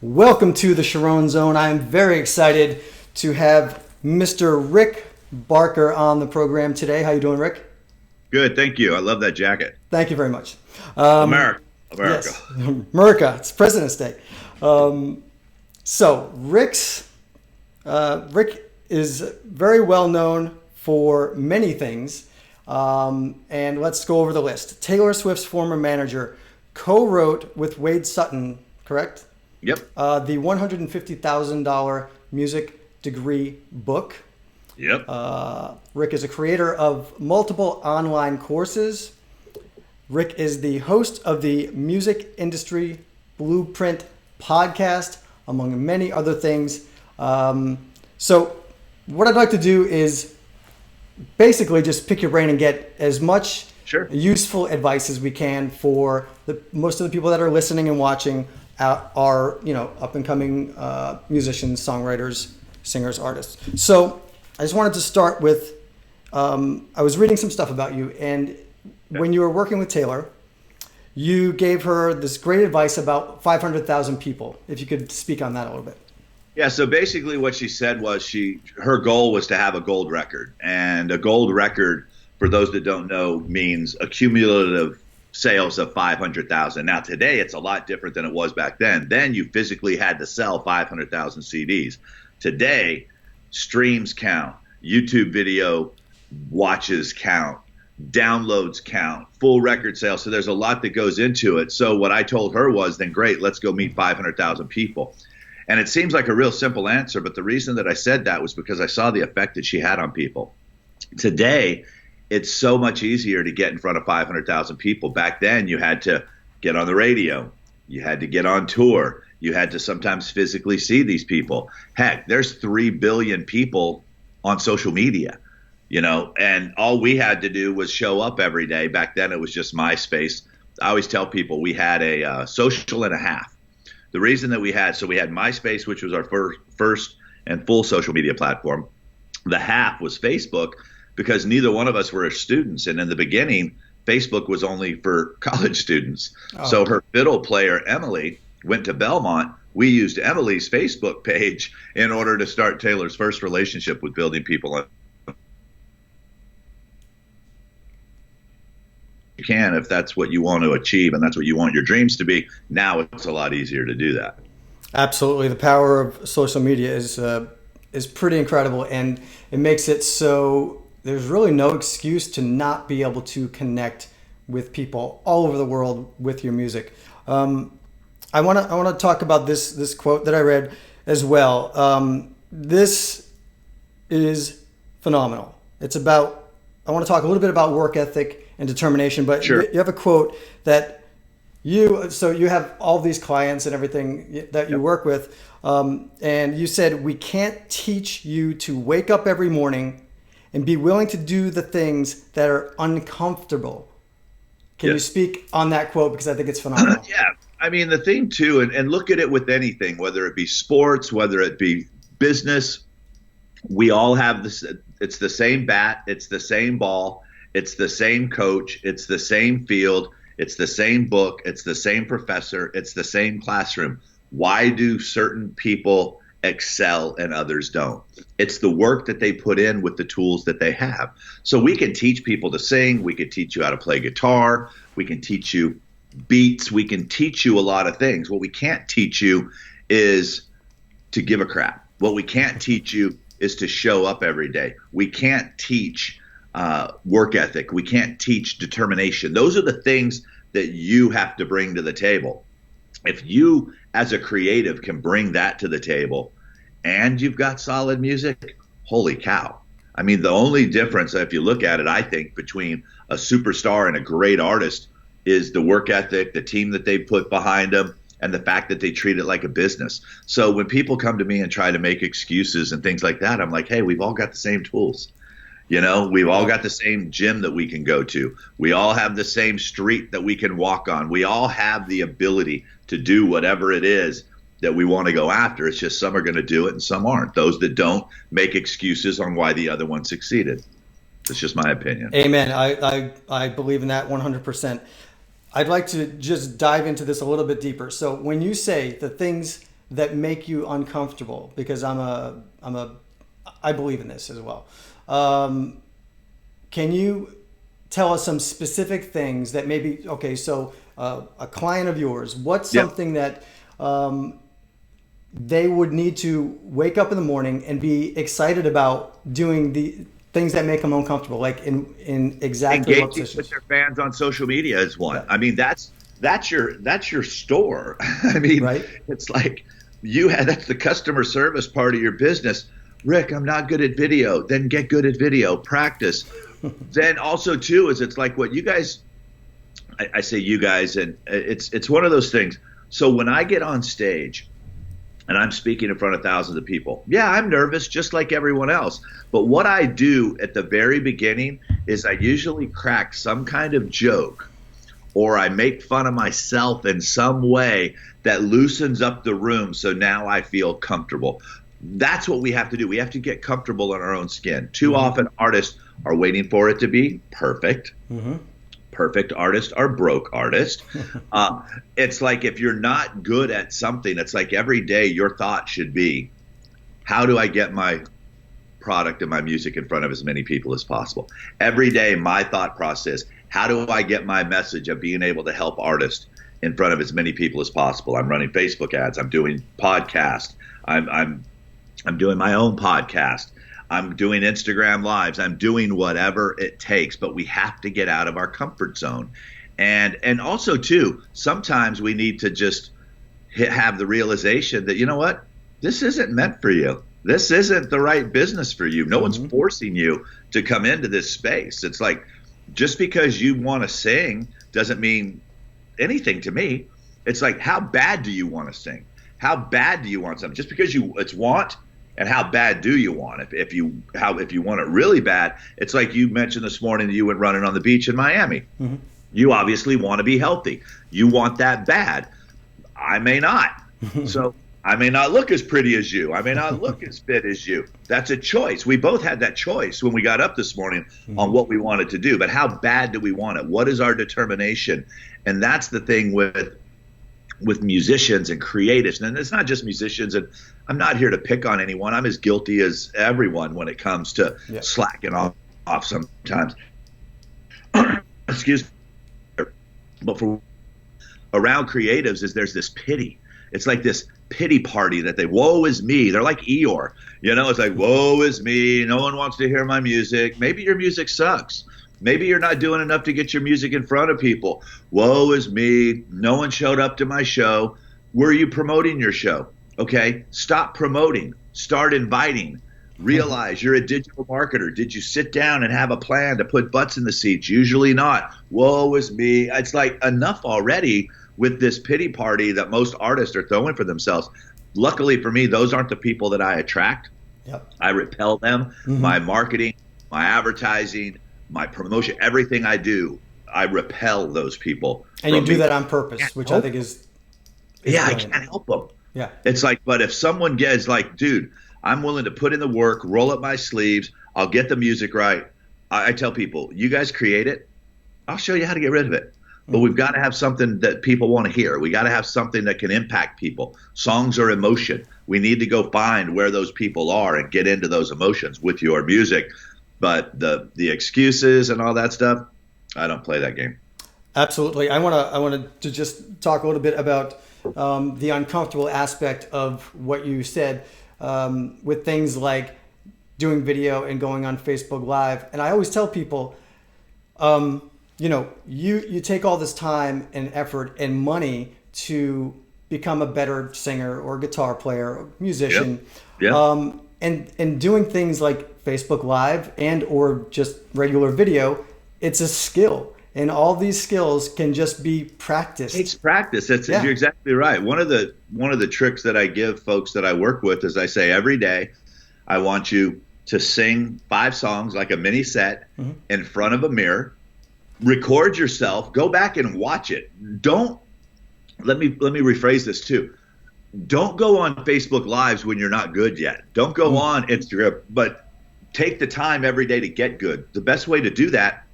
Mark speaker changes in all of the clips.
Speaker 1: Welcome to the Charron Zone. I am very excited to have Mr. Rick Barker on the program today. How you doing, Rick?
Speaker 2: Good, thank you. I love that jacket.
Speaker 1: Thank you very much.
Speaker 2: America.
Speaker 1: Yes, America. It's President's Day. So Rick is very well known for many things, and let's go over the list. Taylor Swift's former manager, co-wrote with Wade Sutton, correct?
Speaker 2: Yep.
Speaker 1: The $150,000 music degree book.
Speaker 2: Yep.
Speaker 1: Rick is a creator of multiple online courses. Rick is the host of the Music Industry Blueprint podcast, among many other things. So what I'd like to do is basically just pick your brain and get as much useful advice as we can for most of the people that are listening and watching are up and coming musicians, songwriters, singers, artists. So I just wanted to start with I was reading some stuff about you, and when you were working with Taylor, you gave her this great advice about 500,000 people. If you could speak on that a little bit.
Speaker 2: Yeah, so basically what she said was her goal was to have a gold record. And a gold record, for those that don't know, means a cumulative sales of 500,000. Now today it's a lot different than it was back then. Then you physically had to sell 500,000 CDs. Today, streams count, YouTube video watches count, downloads count, full record sales. So there's a lot that goes into it. So what I told her was, then great, let's go meet 500,000 people. And it seems like a real simple answer, but the reason that I said that was because I saw the effect that she had on people. Today, it's so much easier to get in front of 500,000 people. Back then, you had to get on the radio. You had to get on tour. You had to sometimes physically see these people. Heck, there's 3 billion people on social media, and all we had to do was show up every day. Back then, it was just MySpace. I always tell people we had a social and a half. The reason that we had MySpace, which was our first and full social media platform. The half was Facebook, because neither one of us were students. And in the beginning, Facebook was only for college students. Oh. So her fiddle player, Emily, went to Belmont. We used Emily's Facebook page in order to start Taylor's first relationship with building people on. You can, if that's what you want to achieve and that's what you want your dreams to be. Now it's a lot easier to do that.
Speaker 1: Absolutely. The power of social media is pretty incredible, and it makes it so there's really no excuse to not be able to connect with people all over the world with your music. I want to talk about this quote that I read as well. This is phenomenal. I want to talk a little bit about work ethic and determination, but
Speaker 2: sure.
Speaker 1: You have a quote that you have all these clients and everything that you work with, and you said, "We can't teach you to wake up every morning and be willing to do the things that are uncomfortable." Can you speak on that quote? Because I think it's phenomenal.
Speaker 2: Yeah. I mean, the thing too, and look at it with anything, whether it be sports, whether it be business, we all have this. It's the same bat. It's the same ball. It's the same coach. It's the same field. It's the same book. It's the same professor. It's the same classroom. Why do certain people excel and others don't? It's the work that they put in with the tools that they have. So we can teach people to sing. We can teach you how to play guitar. We can teach you beats. We can teach you a lot of things. What we can't teach you is to give a crap. What we can't teach you is to show up every day. We can't teach work ethic. We can't teach determination. Those are the things that you have to bring to the table. If you, as a creative, can bring that to the table and you've got solid music, holy cow. I mean, the only difference, if you look at it, I think, between a superstar and a great artist is the work ethic, the team that they put behind them, and the fact that they treat it like a business. So when people come to me and try to make excuses and things like that, I'm like, hey, we've all got the same tools. We've all got the same gym that we can go to. We all have the same street that we can walk on. We all have the ability to do whatever it is that we want to go after. It's just some are going to do it and some aren't. Those that don't make excuses on why the other one succeeded. That's just my opinion.
Speaker 1: Amen. I believe in that 100%. I'd like to just dive into this a little bit deeper. So when you say the things that make you uncomfortable? Because I believe in this as well. Can you tell us some specific things that maybe, okay, so a client of yours, what's something that they would need to wake up in the morning and be excited about doing the things that make them uncomfortable, like in exactly what positions?
Speaker 2: With their fans on social media is one. Yeah. I mean, that's your store. I mean, right? It's like that's the customer service part of your business. Rick, I'm not good at video. Then get good at video. Practice. Then also too is it's like what you guys. I say you guys, and it's one of those things. So when I get on stage and I'm speaking in front of thousands of people, yeah, I'm nervous just like everyone else. But what I do at the very beginning is I usually crack some kind of joke, or I make fun of myself in some way that loosens up the room so now I feel comfortable. That's what we have to do. We have to get comfortable in our own skin. Too often artists are waiting for it to be perfect. Mm-hmm. Perfect artists are broke artists. It's like if you're not good at something, it's like every day your thought should be, how do I get my product and my music in front of as many people as possible? Every day my thought process, how do I get my message of being able to help artists in front of as many people as possible? I'm running Facebook ads. I'm doing podcasts. I'm doing my own podcast. I'm doing Instagram lives. I'm doing whatever it takes, but we have to get out of our comfort zone. And also too, sometimes we need to just have the realization that, you know what, this isn't meant for you. This isn't the right business for you. No one's forcing you to come into this space. It's like, just because you want to sing doesn't mean anything to me. It's like, how bad do you want to sing? How bad do you want something? Just because it's want, and how bad do you want it? If you want it really bad, it's like you mentioned this morning that you went running on the beach in Miami. Mm-hmm. You obviously want to be healthy. You want that bad. I may not. So I may not look as pretty as you. I may not look as fit as you. That's a choice. We both had that choice when we got up this morning on what we wanted to do. But how bad do we want it? What is our determination? And that's the thing with musicians and creatives. And it's not just musicians, and I'm not here to pick on anyone. I'm as guilty as everyone when it comes to slacking off sometimes. Excuse me. But for around creatives there's this pity. It's like this pity party that woe is me. They're like Eeyore. It's like, woe is me. No one wants to hear my music. Maybe your music sucks. Maybe you're not doing enough to get your music in front of people. Woe is me. No one showed up to my show. Were you promoting your show? Okay, stop promoting. Start inviting. Realize you're a digital marketer. Did you sit down and have a plan to put butts in the seats? Usually not. Woe is me. It's like enough already with this pity party that most artists are throwing for themselves. Luckily for me, those aren't the people that I attract. Yep. I repel them. Mm-hmm. My marketing, my advertising, my promotion, everything I do, I repel those people.
Speaker 1: And you do that on purpose, which I think is
Speaker 2: I can't help them.
Speaker 1: Yeah.
Speaker 2: It's like, but if someone gets like, dude, I'm willing to put in the work, roll up my sleeves, I'll get the music right. I tell people, you guys create it. I'll show you how to get rid of it. But we've got to have something that people want to hear. We got to have something that can impact people. Songs are emotion. We need to go find where those people are and get into those emotions with your music. But the excuses and all that stuff, I don't play that game.
Speaker 1: Absolutely. I want to just talk a little bit about the uncomfortable aspect of what you said with things like doing video and going on Facebook Live. And I always tell people, you take all this time and effort and money to become a better singer or guitar player or musician. Yep. And doing things like Facebook Live and or just regular video, it's a skill. And all these skills can just be practiced.
Speaker 2: It's practice. You're exactly right. One of the tricks that I give folks that I work with is I say every day, I want you to sing 5 songs like a mini set in front of a mirror. Record yourself. Go back and watch it. Let me rephrase this too. Don't go on Facebook Lives when you're not good yet. Don't go on Instagram, but take the time every day to get good. The best way to do that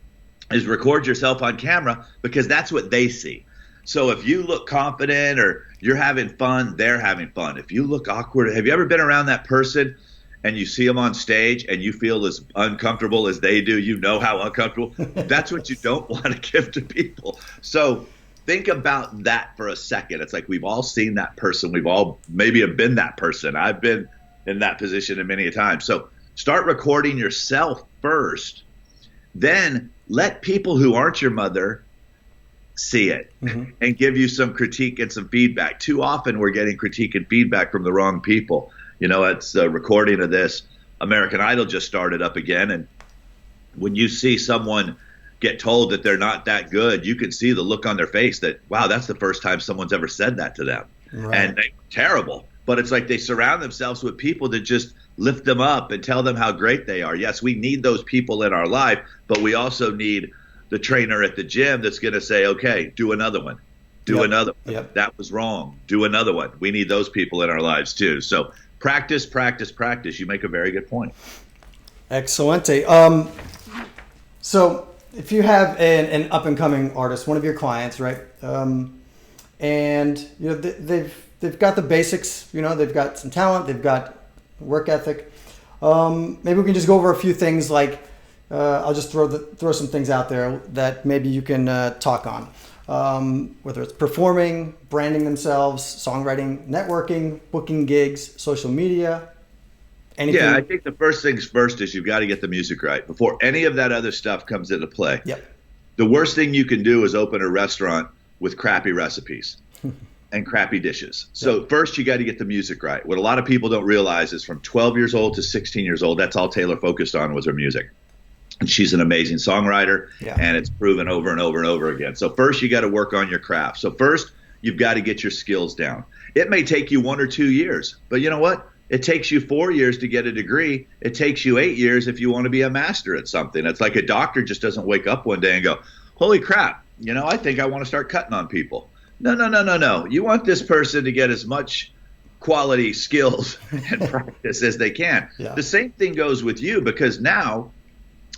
Speaker 2: is record yourself on camera because that's what they see. So if you look confident or you're having fun, they're having fun. If you look awkward, have you ever been around that person and you see them on stage and you feel as uncomfortable as they do? You know how uncomfortable. That's what you don't want to give to people. So think about that for a second. It's like we've all seen that person. We've all maybe have been that person. I've been in that position many a time. So start recording yourself first. Then let people who aren't your mother see it and give you some critique and some feedback. Too often we're getting critique and feedback from the wrong people. You know, it's a recording of this. American Idol just started up again. And when you see someone get told that they're not that good, you can see the look on their face that, wow, that's the first time someone's ever said that to them. Right. And they're terrible. But it's like they surround themselves with people that just lift them up and tell them how great they are. Yes, we need those people in our life, but we also need the trainer at the gym that's going to say, okay, do another one. Do another one. Yep. That was wrong. Do another one. We need those people in our lives too. So practice, practice, practice. You make a very good point.
Speaker 1: Excellent. So if you have an up-and-coming artist, one of your clients, right, and you know they've got the basics, you know, they've got some talent, they've got work ethic. Maybe we can just go over a few things. Like I'll just throw some things out there that maybe you can talk on, whether it's performing, branding themselves, songwriting, networking, booking gigs, social media. Anything?
Speaker 2: Yeah, I think the first things first is you've got to get the music right before any of that other stuff comes into play.
Speaker 1: Yep.
Speaker 2: The worst thing you can do is open a restaurant with crappy recipes and crappy dishes. So first you got to get the music right. What a lot of people don't realize is from 12 years old to 16 years old, that's all Taylor focused on was her music. And she's an amazing songwriter, and it's proven over and over and over again. So first you got to work on your craft. So first you've got to get your skills down. It may take you 1 or 2 years, but you know what? It takes you 4 years to get a degree. It takes you 8 years if you want to be a master at something. It's like a doctor just doesn't wake up one day and go, holy crap, you know, I think I want to start cutting on people. No. You want this person to get as much quality skills and practice as they can. Yeah. The same thing goes with you, because now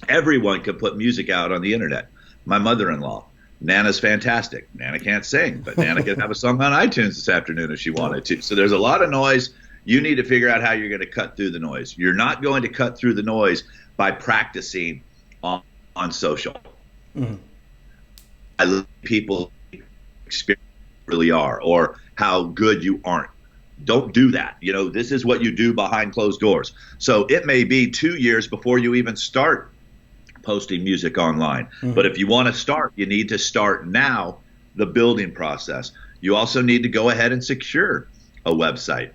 Speaker 2: everyone can put music out on the internet. My mother-in-law, Nana's fantastic. Nana can't sing, but Nana can have a song on iTunes this afternoon if she wanted to. So there's a lot of noise. You need to figure out how you're going to cut through the noise. You're not going to cut through the noise by practicing on social. I let people experience really are, or how good you aren't. Don't do that. You know, this is what you do behind closed doors. So it may be 2 years before you even start posting music online. But if you want to start, you need to start now, the building process. You also need to go ahead and secure a website.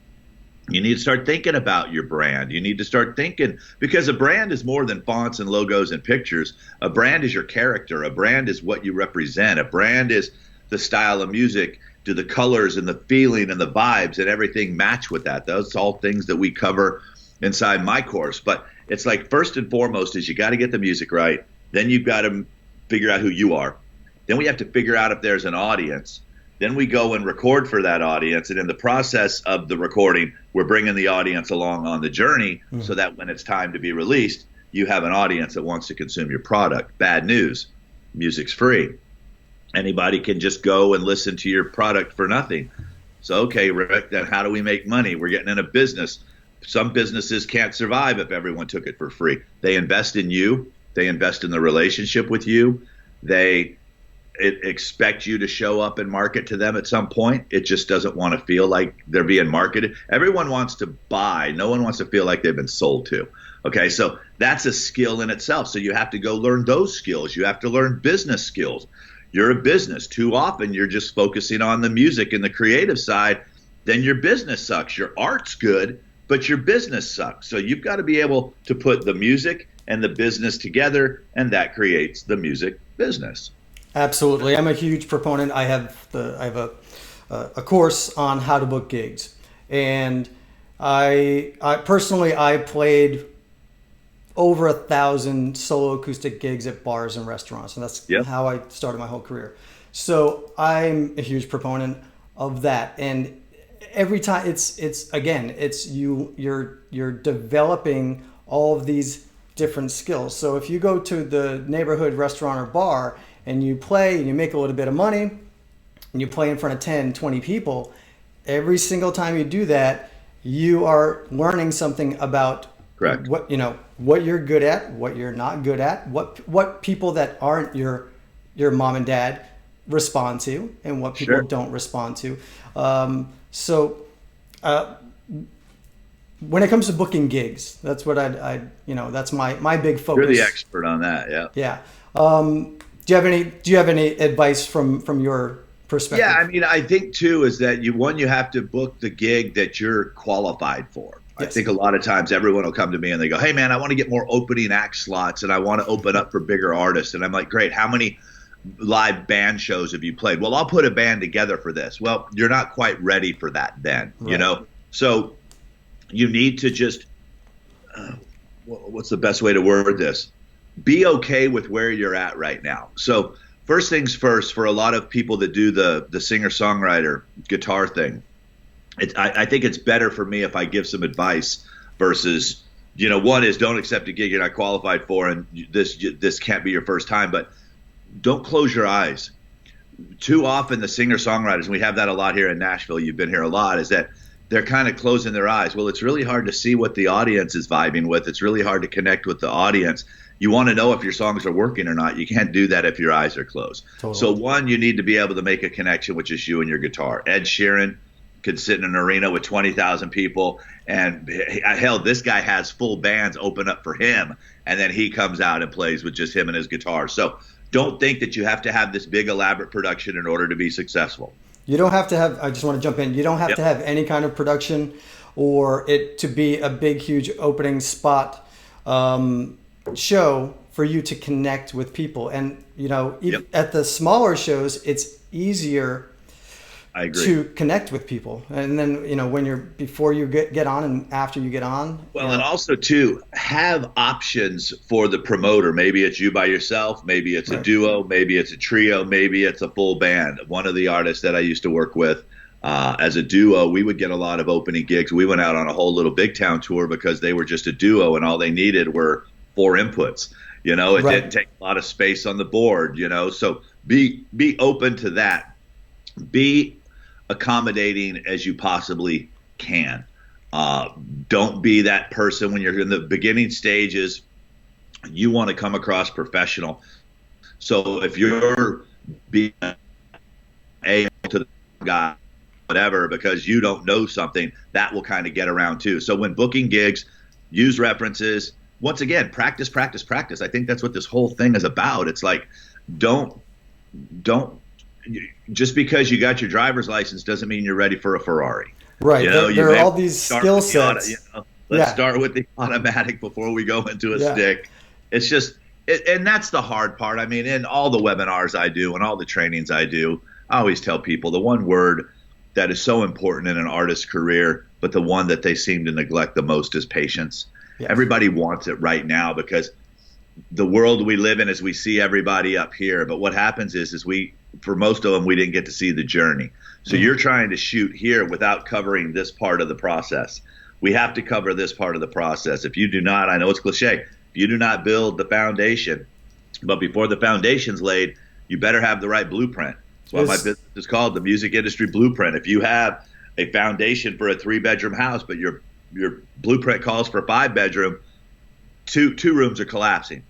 Speaker 2: You need to start thinking about your brand. You need to start thinking, because a brand is more than fonts and logos and pictures. A brand is your character. A brand is what you represent. A brand is the style of music. Do the colors and the feeling and the vibes and everything match with that? Those are all things that we cover inside my course. But it's like first and foremost is you got to get the music right. Then you've got to figure out who you are. Then we have to figure out if there's an audience. Then we go and record for that audience. And in the process of the recording, we're bringing the audience along on the journey so that when it's time to be released, you have an audience that wants to consume your product. Bad news, music's free. Anybody can just go and listen to your product for nothing. So, okay, Rick, then how do we make money? We're getting in a business. Some businesses can't survive if everyone took it for free. They invest in you. They invest in the relationship with you. They expect you to show up and market to them at some point. It just doesn't want to feel like they're being marketed. Everyone wants to buy. No one wants to feel like they've been sold to. Okay, so that's a skill in itself. So you have to go learn those skills. You have to learn business skills. You're a business. Too often you're just focusing on the music and the creative side. Then your business sucks. Your art's good, but your business sucks. So you've got to be able to put the music and the business together, and that creates the music business.
Speaker 1: Absolutely. I'm a huge proponent. I have a course on how to book gigs. And I personally played over 1,000 solo acoustic gigs at bars and restaurants. And that's how I started my whole career. So I'm a huge proponent of that. And every time you're developing all of these different skills. So if you go to the neighborhood restaurant or bar and you play and you make a little bit of money, and you play in front of 10, 20 people, every single time you do that, you are learning something about
Speaker 2: Correct.
Speaker 1: what you're good at, what you're not good at, what people that aren't your mom and dad respond to, and what people don't respond to. When it comes to booking gigs, that's what that's my big focus.
Speaker 2: You're the expert on that, yeah.
Speaker 1: Yeah. Do you have any advice from your perspective?
Speaker 2: Yeah, I mean, I think too is that you have to book the gig that you're qualified for. Yes. I think a lot of times everyone will come to me and they go, "Hey man, I want to get more opening act slots and I want to open up for bigger artists." And I'm like, "Great, how many live band shows have you played?" "Well, I'll put a band together for this." Well, you're not quite ready for that then, right. So you need to just, what's the best way to word this? Be okay with where you're at right now. So first things first, for a lot of people that do the singer-songwriter guitar thing, I think it's better for me if I give some advice versus, one is don't accept a gig you're not qualified for, and this can't be your first time, but don't close your eyes. Too often the singer-songwriters, and we have that a lot here in Nashville, you've been here a lot, is that they're kind of closing their eyes. Well, it's really hard to see what the audience is vibing with. It's really hard to connect with the audience. You want to know if your songs are working or not. You can't do that if your eyes are closed. Totally. So one, you need to be able to make a connection with just you and your guitar. Ed Sheeran could sit in an arena with 20,000 people, and hell, this guy has full bands open up for him, and then he comes out and plays with just him and his guitar. So don't think that you have to have this big elaborate production in order to be successful.
Speaker 1: You don't have to have, I just want to jump in, you don't have to have any kind of production or it to be a big, huge opening spot show for you to connect with people. And, even at the smaller shows, it's easier
Speaker 2: I agree.
Speaker 1: To connect with people. And then, before you get on and after you get on.
Speaker 2: Well, and also too, have options for the promoter. Maybe it's you by yourself. Maybe it's a duo. Maybe it's a trio. Maybe it's a full band. One of the artists that I used to work with as a duo, we would get a lot of opening gigs. We went out on a whole little big town tour because they were just a duo and all they needed were 4 inputs. It didn't take a lot of space on the board, so be open to that. Be accommodating as you possibly can. Don't be that person when you're in the beginning stages. You want to come across professional. So if you're being a to the guy, whatever, because you don't know something, that will kind of get around too. So when booking gigs, use references. Once again, practice, practice, practice. I think that's what this whole thing is about. It's like, don't just because you got your driver's license doesn't mean you're ready for a Ferrari.
Speaker 1: Right. There are all these skill sets.
Speaker 2: Let's start with the automatic before we go into a stick. It's just, and that's the hard part. I mean, in all the webinars I do and all the trainings I do, I always tell people the one word that is so important in an artist's career, but the one that they seem to neglect the most is patience. Yes. Everybody wants it right now because the world we live in is we see everybody up here. But what happens is for most of them, we didn't get to see the journey. So you're trying to shoot here without covering this part of the process. We have to cover this part of the process. If you do not, I know it's cliche, if you do not build the foundation, but before the foundation's laid, you better have the right blueprint. That's why my business is called the Music Industry Blueprint. If you have a foundation for a 3-bedroom house, but your blueprint calls for 5-bedroom, two rooms are collapsing.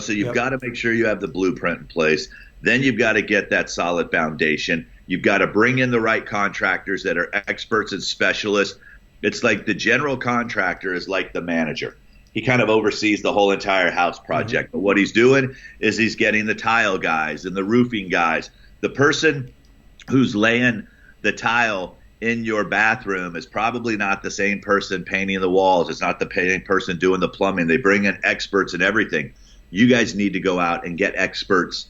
Speaker 2: So you've got to make sure you have the blueprint in place. Then you've got to get that solid foundation. You've got to bring in the right contractors that are experts and specialists. It's like the general contractor is like the manager. He kind of oversees the whole entire house project. Mm-hmm. But what he's doing is he's getting the tile guys and the roofing guys. The person who's laying the tile in your bathroom is probably not the same person painting the walls. It's not the same person doing the plumbing. They bring in experts in everything. You guys need to go out and get experts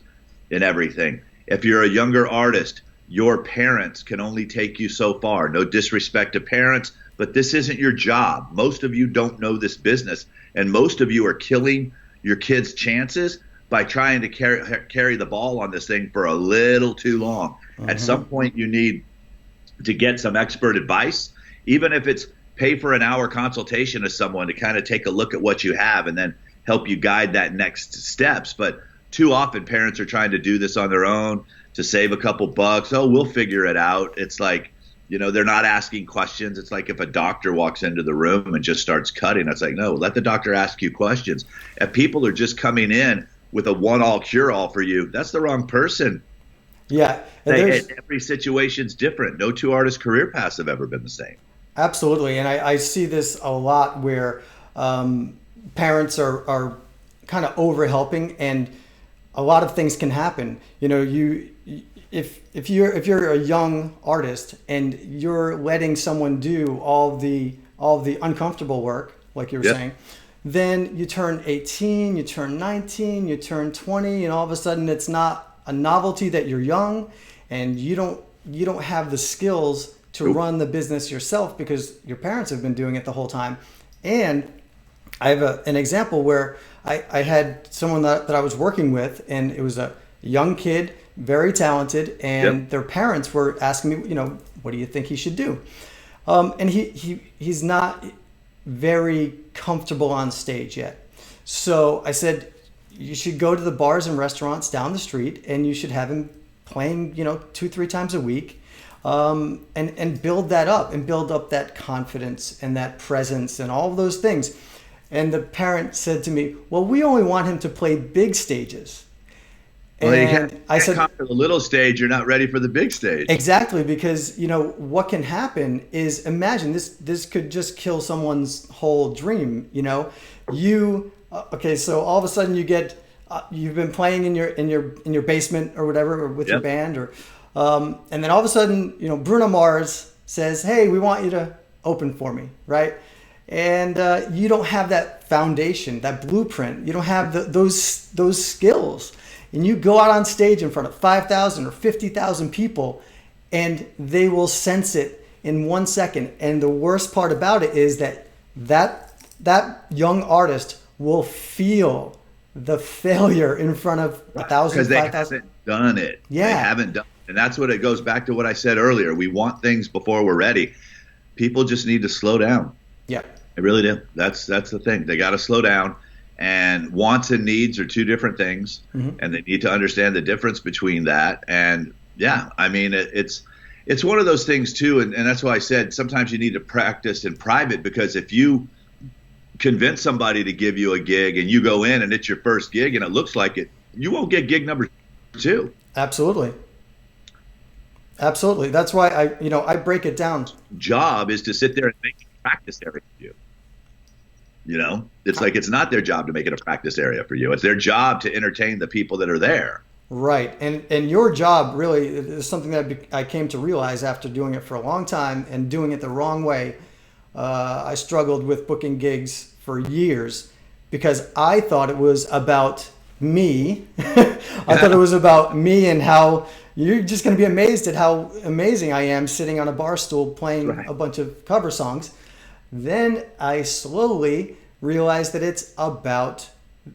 Speaker 2: in everything. If you're a younger artist, your parents can only take you so far. No disrespect to parents, but this isn't your job. Most of you don't know this business, and most of you are killing your kids' chances by trying to carry the ball on this thing for a little too long. Mm-hmm. At some point, you need to get some expert advice, even if it's pay for an hour consultation with someone to kind of take a look at what you have and then help you guide that next steps. But too often parents are trying to do this on their own. to save a couple bucks. Oh, we'll figure it out. It's like, they're not asking questions. It's like if a doctor walks into the room and just starts cutting, it's like, no, let the doctor ask you questions. If people are just coming in with a one-all cure-all for you, that's the wrong person.
Speaker 1: Yeah.
Speaker 2: Every situation's different. No two artists' career paths have ever been the same.
Speaker 1: Absolutely. And I see this a lot where parents are kind of over helping, and a lot of things can happen. If you're a young artist and you're letting someone do all the uncomfortable work, like you were saying, then you turn 18, you turn 19, you turn 20, and all of a sudden it's not a novelty that you're young, and you don't have the skills to run the business yourself because your parents have been doing it the whole time. And I have an example where I had someone that I was working with, and it was a young kid, very talented, and their parents were asking me, what do you think he should do? And he's not very comfortable on stage yet. So I said, you should go to the bars and restaurants down the street, and you should have him playing, 2-3 times a week, and build that up and build up that confidence and that presence and all of those things. And the parent said to me, well, we only want him to play big stages.
Speaker 2: Well, I said, for the little stage, you're not ready for the big stage.
Speaker 1: Exactly, because what can happen is, imagine this could just kill someone's whole dream. So all of a sudden you've been playing in your basement or whatever, or with your band, or and then all of a sudden Bruno Mars says, hey, we want you to open for me, right? And you don't have that foundation, that blueprint. You don't have those skills. And you go out on stage in front of 5,000 or 50,000 people, and they will sense it in 1 second. And the worst part about it is that young artist will feel the failure in front of 1,000, 5,000.
Speaker 2: Because they haven't done it.
Speaker 1: Yeah.
Speaker 2: They haven't done it. And that's what it goes back to what I said earlier. We want things before we're ready. People just need to slow down.
Speaker 1: Yeah.
Speaker 2: They really do. That's the thing. They got to slow down. And wants and needs are two different things, and they need to understand the difference between that. And it's one of those things too, and that's why I said sometimes you need to practice in private, because if you convince somebody to give you a gig and you go in and it's your first gig and it looks like it, you won't get gig number 2. Absolutely.
Speaker 1: That's why I break it down.
Speaker 2: Job is to sit there and make a practice area for you. It's like it's not their job to make it a practice area for you. It's their job to entertain the people that are there.
Speaker 1: Right. And your job really is something that I came to realize after doing it for a long time and doing it the wrong way. I struggled with booking gigs for years because I thought it was about me. I thought it was about me and how you're just going to be amazed at how amazing I am sitting on a bar stool playing a bunch of cover songs. Then I slowly realized that it's about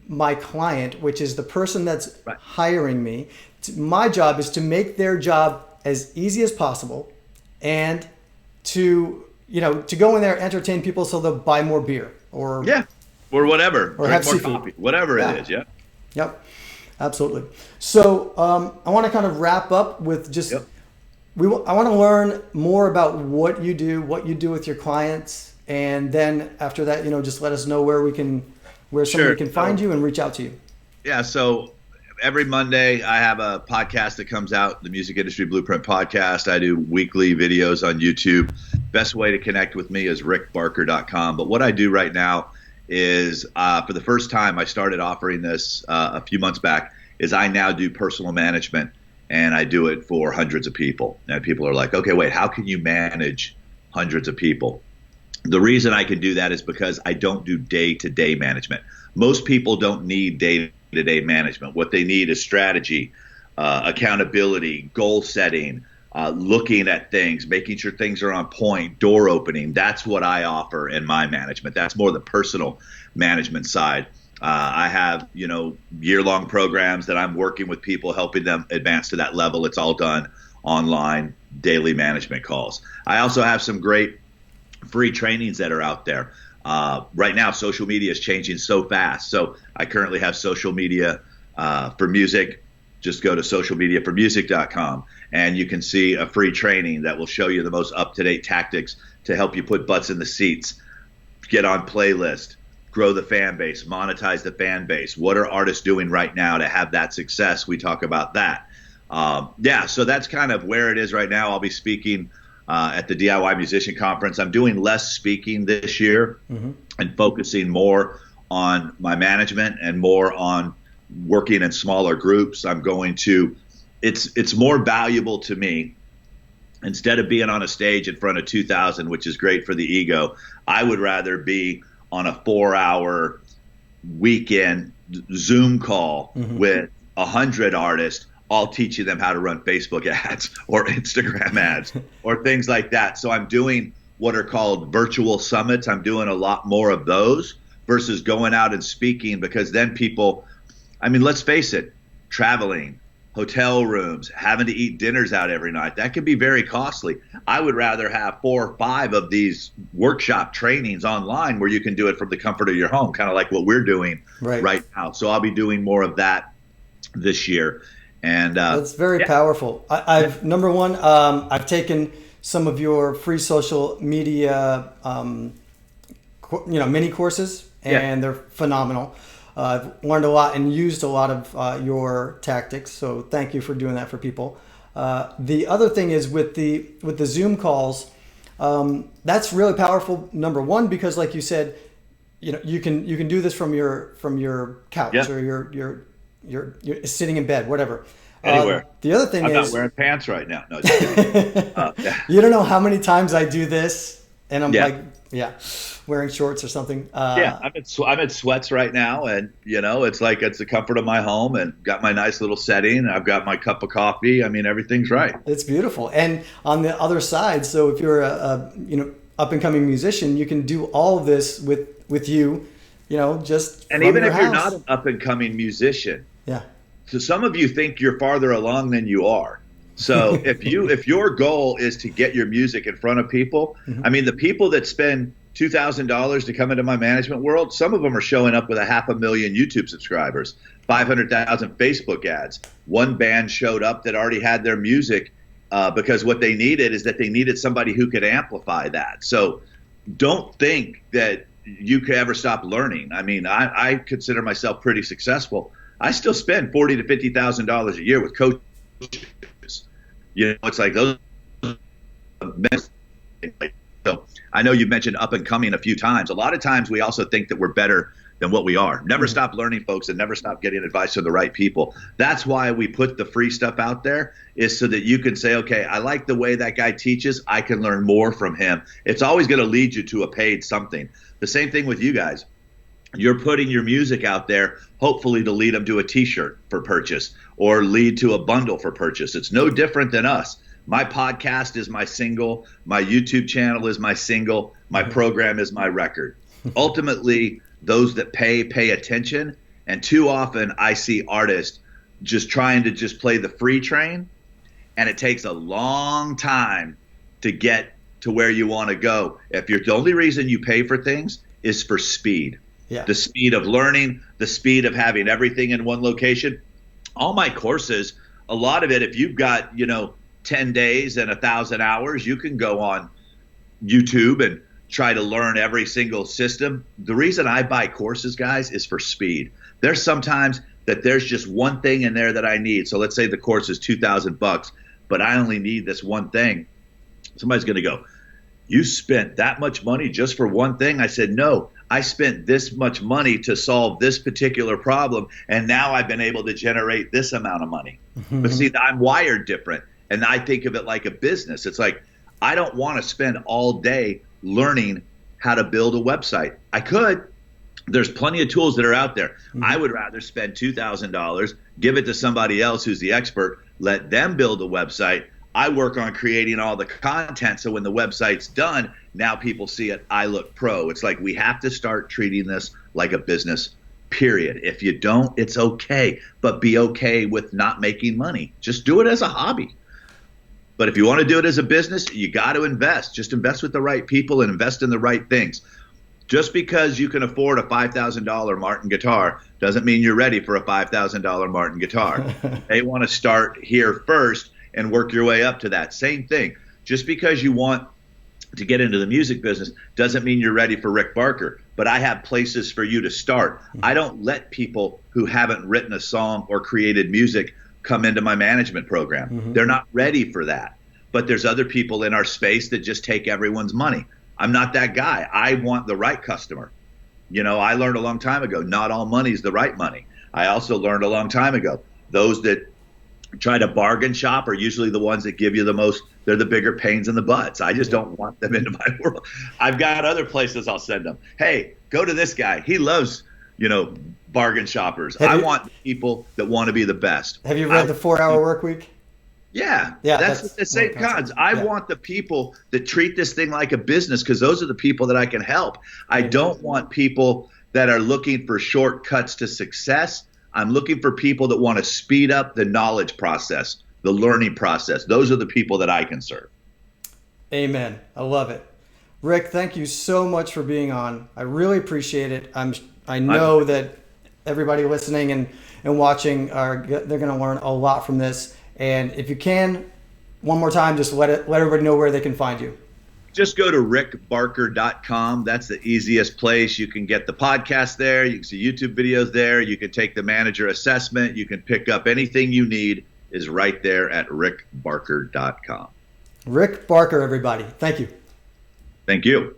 Speaker 1: my client, which is the person that's hiring me. My job is to make their job as easy as possible, and to go in there and entertain people so they'll buy more beer or
Speaker 2: whatever,
Speaker 1: or
Speaker 2: drink
Speaker 1: have
Speaker 2: more coffee, whatever it is.
Speaker 1: Yep, absolutely. So I want to kind of wrap up with just I want to learn more about what you do with your clients. And then after that, just let us know where somebody can find you and reach out to you.
Speaker 2: Yeah. So every Monday I have a podcast that comes out, the Music Industry Blueprint Podcast. I do weekly videos on YouTube. Best way to connect with me is rickbarker.com. But what I do right now is for the first time, I started offering this a few months back, is I now do personal management, and I do it for hundreds of people. And people are like, okay, wait, how can you manage hundreds of people? The reason I can do that is because I don't do day-to-day management. Most people don't need day-to-day management. What they need is strategy, accountability, goal setting, looking at things, making sure things are on point, door opening. That's what I offer in my management. That's more the personal management side. I have, year-long programs that I'm working with people, helping them advance to that level. It's all done online, daily management calls. I also have some great free trainings that are out there. Right now, social media is changing so fast. So I currently have social media for music, just go to socialmediaformusic.com and you can see a free training that will show you the most up-to-date tactics to help you put butts in the seats, get on playlist, grow the fan base, monetize the fan base. What are artists doing right now to have that success? We talk about that. So that's kind of where it is right now. I'll be speaking at the DIY Musician Conference. I'm doing less speaking this year and focusing more on my management and more on working in smaller groups. I'm going to, it's more valuable to me. Instead of being on a stage in front of 2,000, which is great for the ego, I would rather be on a 4-hour weekend Zoom call with 100 artists, all teaching them how to run Facebook ads or Instagram ads or things like that. So I'm doing what are called virtual summits. I'm doing a lot more of those versus going out and speaking, because then people, I mean, let's face it, traveling, hotel rooms, having to eat dinners out every night, that can be very costly. I would rather have 4 or 5 of these workshop trainings online where you can do it from the comfort of your home, kind of like what we're doing right now. So I'll be doing more of that this year. And
Speaker 1: that's very powerful. I've number one, I've taken some of your free social media, mini courses, and they're phenomenal. I've learned a lot and used a lot of your tactics. So thank you for doing that for people. The other thing is with the Zoom calls, that's really powerful. Number one, because like you said, you can do this from your couch or you're sitting in bed, whatever.
Speaker 2: Anywhere.
Speaker 1: The other thing
Speaker 2: I'm
Speaker 1: is,
Speaker 2: not wearing pants right now. No, just kidding.
Speaker 1: You don't know how many times I do this, and I'm wearing shorts or something.
Speaker 2: I'm in sweats right now, and it's like it's the comfort of my home, and got my nice little setting. I've got my cup of coffee. I mean, everything's right.
Speaker 1: It's beautiful. And on the other side, so if you're a up and coming musician, you can do all of this with you, just
Speaker 2: and even if you're not an up and coming musician, so some of you think you're farther along than you are. So if your goal is to get your music in front of people, I mean, the people that spend $2,000 to come into my management world, some of them are showing up with 500,000 YouTube subscribers, 500,000 Facebook ads. One band showed up that already had their music because what they needed is that they needed somebody who could amplify that. So don't think that you could ever stop learning. I mean, I consider myself pretty successful. I still spend $40,000 to $50,000 a year with coaches. It's like those. So I know you've mentioned up and coming a few times. A lot of times we also think that we're better than what we are. Never stop learning, folks, and never stop getting advice from the right people. That's why we put the free stuff out there, is so that you can say, okay, I like the way that guy teaches. I can learn more from him. It's always going to lead you to a paid something. The same thing with you guys. You're putting your music out there, hopefully to lead them to a T-shirt for purchase or lead to a bundle for purchase. It's no different than us. My podcast is my single. My YouTube channel is my single. My program is my record. Ultimately, those that pay attention. And too often I see artists just trying to just play the free train. And it takes a long time to get to where you want to go. If the only reason you pay for things is for speed. Yeah. The speed of learning, the speed of having everything in one location. All my courses, a lot of it, if you've got, 10 days and 1,000 hours, you can go on YouTube and try to learn every single system. The reason I buy courses, guys, is for speed. There's sometimes that there's just one thing in there that I need. So let's say the course is $2,000, but I only need this one thing. Somebody's going to go, you spent that much money just for one thing? I said, no. I spent this much money to solve this particular problem, and now I've been able to generate this amount of money. But see, I'm wired different, and I think of it like a business. It's like I don't want to spend all day learning how to build a website. I could. There's plenty of tools that are out there. I would rather spend $2,000, give it to somebody else who's the expert, let them build a website. I work on creating all the content, so when the website's done, now people see it, I look pro. It's like we have to start treating this like a business, period. If you don't, it's okay, but be okay with not making money. Just do it as a hobby. But if you want to do it as a business, you got to invest. Just invest with the right people and invest in the right things. Just because you can afford a $5,000 Martin guitar doesn't mean you're ready for a $5,000 Martin guitar. They want to start here first and work your way up to that. Same thing. Just because you want to get into the music business doesn't mean you're ready for Rick Barker. But I have places for you to start. I don't let people who haven't written a song or created music come into my management program. Mm-hmm. They're not ready for that. But there's other people in our space that just take everyone's money. I'm not that guy. I want the right customer. You know, I learned a long time ago, not all money is the right money. I also learned a long time ago, those that try to bargain shop are usually the ones that give you the most, they're the bigger pains in the butts. I just don't want them into my world. I've got other places I'll send them. Hey, go to this guy. He loves, you know, bargain shoppers. I want people that want to be the best.
Speaker 1: Have you read the 4-Hour Work Week?
Speaker 2: Yeah, that's the same cons. I want the people that treat this thing like a business, because those are the people that I can help. I don't want people that are looking for shortcuts to success. I'm looking for people that want to speed up the knowledge process, the learning process. Those are the people that I can serve.
Speaker 1: Amen. I love it. Rick, thank you so much for being on. I really appreciate it. I know that everybody listening and watching they're going to learn a lot from this. And if you can, one more time, just let everybody know where they can find you.
Speaker 2: Just go to rickbarker.com. That's the easiest place. You can get the podcast there. You can see YouTube videos there. You can take the manager assessment. You can pick up anything you need is right there at rickbarker.com.
Speaker 1: Rick Barker, everybody. Thank you.
Speaker 2: Thank you.